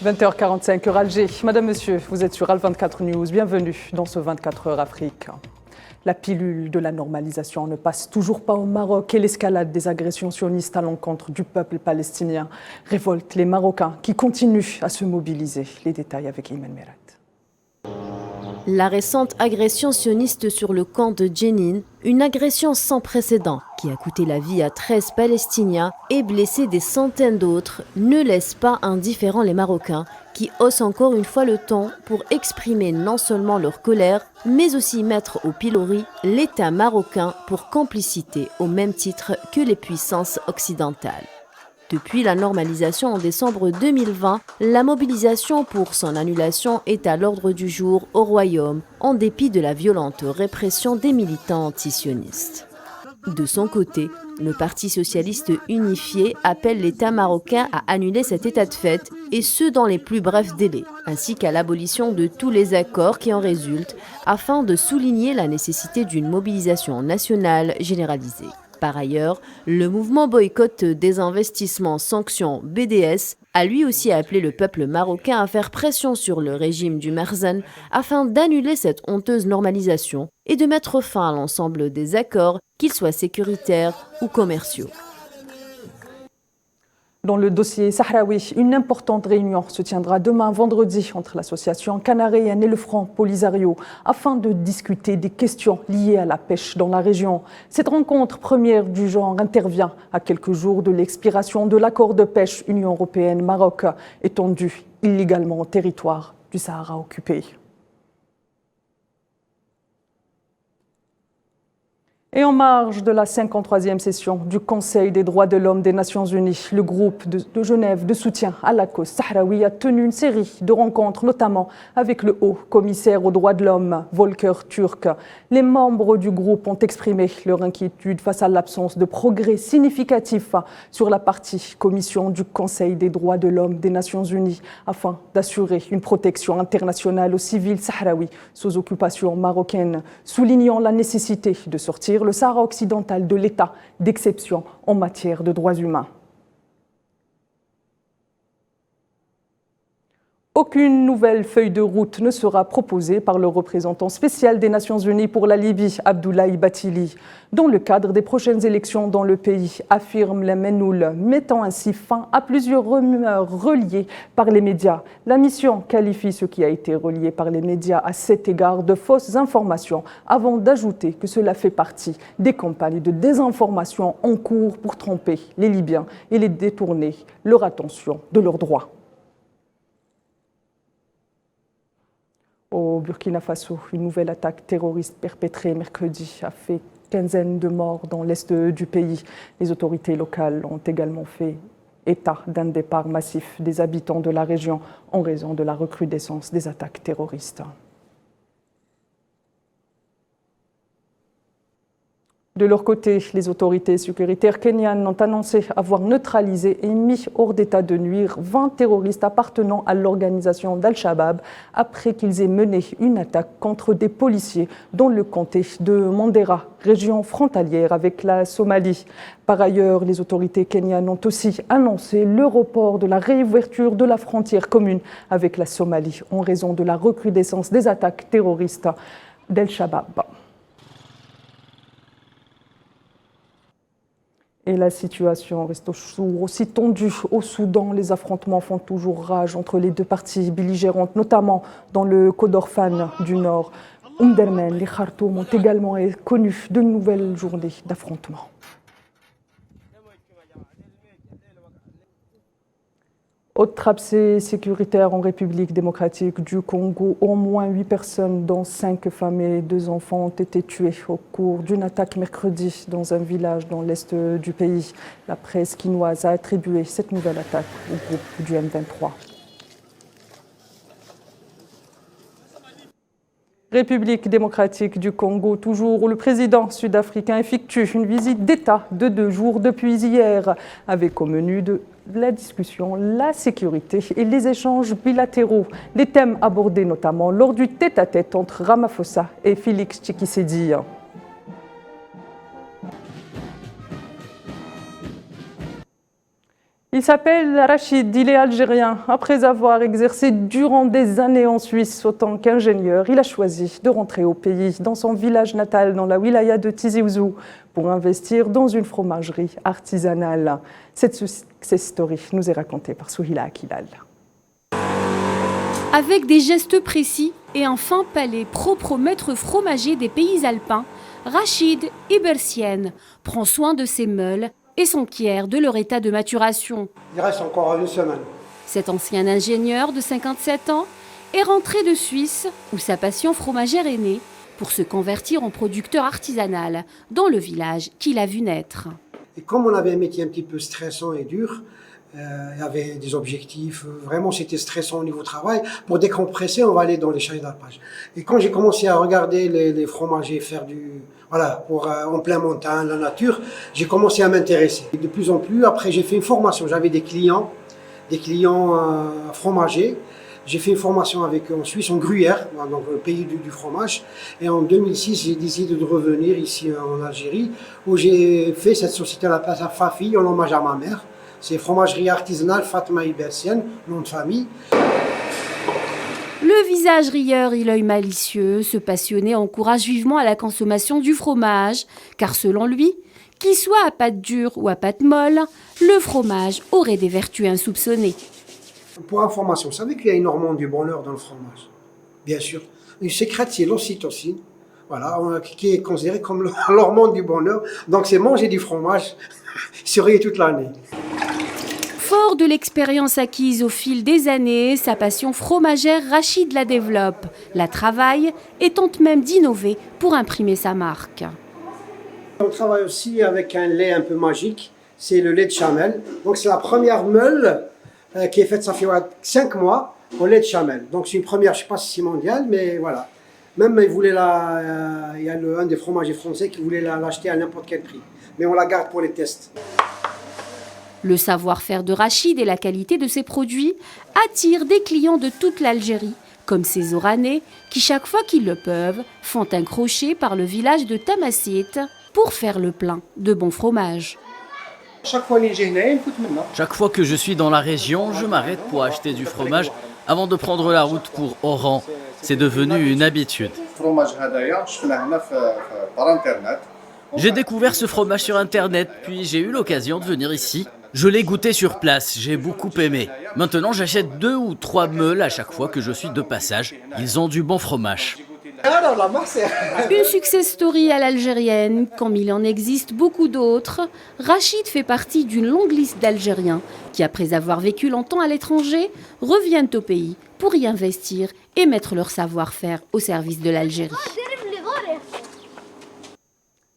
20h45 heure Alger. Madame, Monsieur, vous êtes sur Al24 News. Bienvenue dans ce 24 heures Afrique. La pilule de la normalisation ne passe toujours pas au Maroc et l'escalade des agressions sionistes à l'encontre du peuple palestinien révolte les Marocains qui continuent à se mobiliser. Les détails avec Iman Merat. La récente agression sioniste sur le camp de Jenin, une agression sans précédent qui a coûté la vie à 13 Palestiniens et blessé des centaines d'autres, ne laisse pas indifférents les Marocains qui haussent encore une fois le ton pour exprimer non seulement leur colère, mais aussi mettre au pilori l'État marocain pour complicité au même titre que les puissances occidentales. Depuis la normalisation en décembre 2020, la mobilisation pour son annulation est à l'ordre du jour au Royaume, en dépit de la violente répression des militants antisionistes. De son côté, le Parti socialiste unifié appelle l'État marocain à annuler cet état de fait, et ce dans les plus brefs délais, ainsi qu'à l'abolition de tous les accords qui en résultent, afin de souligner la nécessité d'une mobilisation nationale généralisée. Par ailleurs, le mouvement boycott des investissements sanctions BDS a lui aussi appelé le peuple marocain à faire pression sur le régime du Merzen afin d'annuler cette honteuse normalisation et de mettre fin à l'ensemble des accords, qu'ils soient sécuritaires ou commerciaux. Dans le dossier sahraoui, une importante réunion se tiendra demain vendredi entre l'association canarienne et le Front Polisario afin de discuter des questions liées à la pêche dans la région. Cette rencontre première du genre intervient à quelques jours de l'expiration de l'accord de pêche Union européenne-Maroc étendu illégalement au territoire du Sahara occupé. Et en marge de la 53e session du Conseil des droits de l'homme des Nations Unies, le groupe de Genève de soutien à la cause sahraoui a tenu une série de rencontres, notamment avec le haut commissaire aux droits de l'homme, Volker Türk. Les membres du groupe ont exprimé leur inquiétude face à l'absence de progrès significatifs sur la partie commission du Conseil des droits de l'homme des Nations Unies afin d'assurer une protection internationale aux civils sahraouis sous occupation marocaine, soulignant la nécessité de sortir le Sahara occidental de l'état d'exception en matière de droits humains. Aucune nouvelle feuille de route ne sera proposée par le représentant spécial des Nations Unies pour la Libye, Abdoulaye Bathily, dans le cadre des prochaines élections dans le pays, affirme les Menoul, mettant ainsi fin à plusieurs rumeurs reliées par les médias. La mission qualifie ce qui a été relié par les médias à cet égard de fausses informations, avant d'ajouter que cela fait partie des campagnes de désinformation en cours pour tromper les Libyens et les détourner leur attention de leurs droits. Au Burkina Faso, une nouvelle attaque terroriste perpétrée mercredi a fait quinzaine de morts dans l'est du pays. Les autorités locales ont également fait état d'un départ massif des habitants de la région en raison de la recrudescence des attaques terroristes. De leur côté, les autorités sécuritaires kenyanes ont annoncé avoir neutralisé et mis hors d'état de nuire 20 terroristes appartenant à l'organisation d'Al-Shabaab après qu'ils aient mené une attaque contre des policiers dans le comté de Mandera, région frontalière avec la Somalie. Par ailleurs, les autorités kenyanes ont aussi annoncé le report de la réouverture de la frontière commune avec la Somalie en raison de la recrudescence des attaques terroristes d'Al-Shabaab. Et la situation reste aussi tendue au Soudan. Les affrontements font toujours rage entre les deux parties belligérantes, notamment dans le Kordofan du Nord. Omdurman et Khartoum ont également connu de nouvelles journées d'affrontements. Autre abcès sécuritaire en République démocratique du Congo, au moins 8 personnes, dont 5 femmes et 2 enfants, ont été tuées au cours d'une attaque mercredi dans un village dans l'est du pays. La presse quinoise a attribué cette nouvelle attaque au groupe du M23. République démocratique du Congo, toujours où le président sud-africain effectue une visite d'État de 2 jours depuis hier, avec au menu de la discussion, la sécurité et les échanges bilatéraux. Des thèmes abordés notamment lors du tête-à-tête entre Ramaphosa et Félix Tshisekedi. Il s'appelle Rachid, il est algérien. Après avoir exercé durant des années en Suisse autant qu'ingénieur, il a choisi de rentrer au pays, dans son village natal, dans la wilaya de Tizi Ouzou, pour investir dans une fromagerie artisanale. Cette success story nous est racontée par Souhila Akilal. Avec des gestes précis et un fin palais propre au maître fromager des pays alpins, Rachid Ibersienne prend soin de ses meules et s'enquiert de leur état de maturation. Il reste encore une semaine. Cet ancien ingénieur de 57 ans est rentré de Suisse, où sa passion fromagère est née, pour se convertir en producteur artisanal dans le village qu'il a vu naître. Et comme on avait un métier un petit peu stressant et dur, il y avait des objectifs, vraiment c'était stressant au niveau travail. Pour décompresser, on va aller dans les chalets d'alpage. Et quand j'ai commencé à regarder les fromagers faire en plein montagne, la nature, j'ai commencé à m'intéresser. De plus en plus, après j'ai fait une formation, j'avais des clients fromagers. J'ai fait une formation avec en Suisse, en Gruyère, donc le pays du fromage. Et en 2006, j'ai décidé de revenir ici en Algérie, où j'ai fait cette société à la place à Fafi, en hommage à ma mère. C'est fromagerie artisanale Fatma Ibersienne, nom de famille. Le visage rieur et l'œil malicieux, ce passionné encourage vivement à la consommation du fromage, car selon lui, qu'il soit à pâte dure ou à pâte molle, le fromage aurait des vertus insoupçonnées. Pour information, vous savez qu'il y a une hormone du bonheur dans le fromage? Bien sûr. Une sécrète, c'est l'ocytocine, qui est considérée comme l'hormone du bonheur. Donc c'est manger du fromage, sourire toute l'année. Fort de l'expérience acquise au fil des années, sa passion fromagère, Rachid la développe, la travaille et tente même d'innover pour imprimer sa marque. On travaille aussi avec un lait un peu magique, c'est le lait de chamel. Donc c'est la première meule qui est faite, ça fait 5 mois, au lait de chamel. Donc c'est une première, je ne sais pas si c'est mondial, mais voilà. Même il y a un des fromagers français qui voulait l'acheter à n'importe quel prix. Mais on la garde pour les tests. Le savoir-faire de Rachid et la qualité de ses produits attirent des clients de toute l'Algérie, comme ces Oranais qui, chaque fois qu'ils le peuvent, font un crochet par le village de Tamassit pour faire le plein de bons fromages. Chaque fois que je suis dans la région, je m'arrête pour acheter du fromage avant de prendre la route pour Oran. C'est devenu une habitude. J'ai découvert ce fromage sur Internet, puis j'ai eu l'occasion de venir ici. Je l'ai goûté sur place, j'ai beaucoup aimé. Maintenant, j'achète 2 ou 3 meules à chaque fois que je suis de passage. Ils ont du bon fromage. Une success story à l'algérienne, comme il en existe beaucoup d'autres. Rachid fait partie d'une longue liste d'Algériens qui, après avoir vécu longtemps à l'étranger, reviennent au pays pour y investir et mettre leur savoir-faire au service de l'Algérie.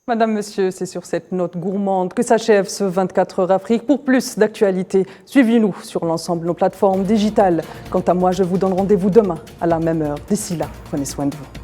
Madame, Monsieur, c'est sur cette note gourmande que s'achève ce 24 heures Afrique. Pour plus d'actualités, suivez-nous sur l'ensemble de nos plateformes digitales. Quant à moi, je vous donne rendez-vous demain à la même heure. D'ici là, prenez soin de vous.